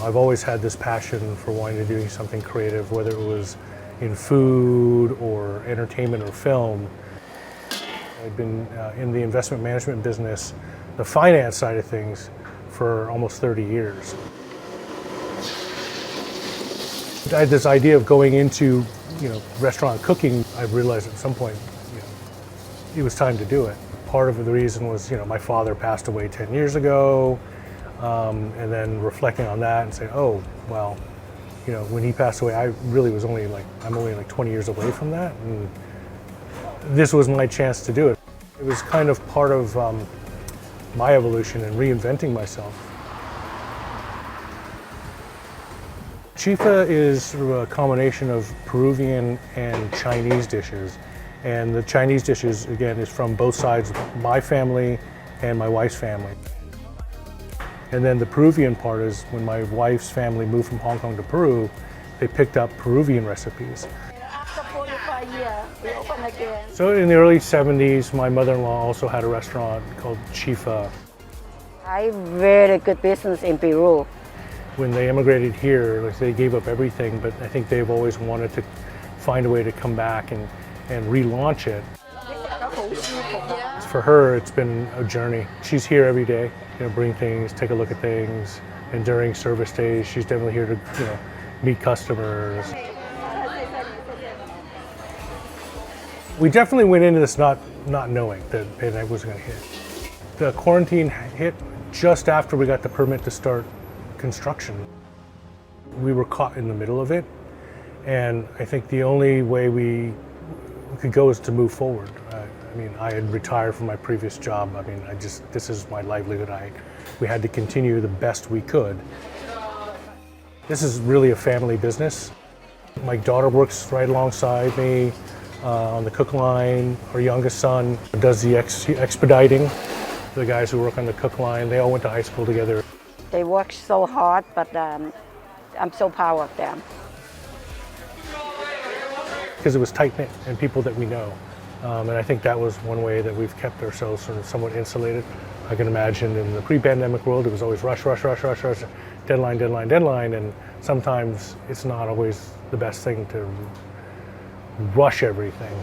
I've always had this passion for wanting to do something creative, whether it was in food or entertainment or film. I've been in the investment management business, the finance side of things, for almost 30 years. I had this idea of going into, restaurant cooking. I realized at some point, it was time to do it. Part of the reason was, my father passed away 10 years ago, and then reflecting on that and saying, oh, well, when he passed away, I really was I'm only 20 years away from that, and this was my chance to do it. It was kind of part of my evolution and reinventing myself. Chifa is sort of a combination of Peruvian and Chinese dishes. And the Chinese dishes, again, is from both sides, my family and my wife's family. And then the Peruvian part is when my wife's family moved from Hong Kong to Peru, they picked up Peruvian recipes. After 45 years, we open again. So in the early 70s, my mother-in-law also had a restaurant called Chifa. I have very good business in Peru. When they immigrated here, they gave up everything, but I think they've always wanted to find a way to come back and relaunch it. For her, it's been a journey. She's here every day, bring things, take a look at things, and during service days, she's definitely here to, meet customers. We definitely went into this not knowing that it was going to hit. The quarantine hit just after we got the permit to start construction. We were caught in the middle of it, and I think the only way we could go is to move forward. I had retired from my previous job. This is my livelihood. We had to continue the best we could. This is really a family business. My daughter works right alongside me on the cook line. Our youngest son does the expediting. The guys who work on the cook line, they all went to high school together. They work so hard, but I'm so proud of them. Because it was tight-knit and people that we know. And I think that was one way that we've kept ourselves sort of somewhat insulated. I can imagine in the pre-pandemic world, it was always rush, deadline, and sometimes it's not always the best thing to rush everything.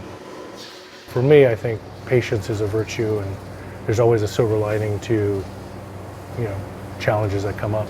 For me, I think patience is a virtue, and there's always a silver lining to, challenges that come up.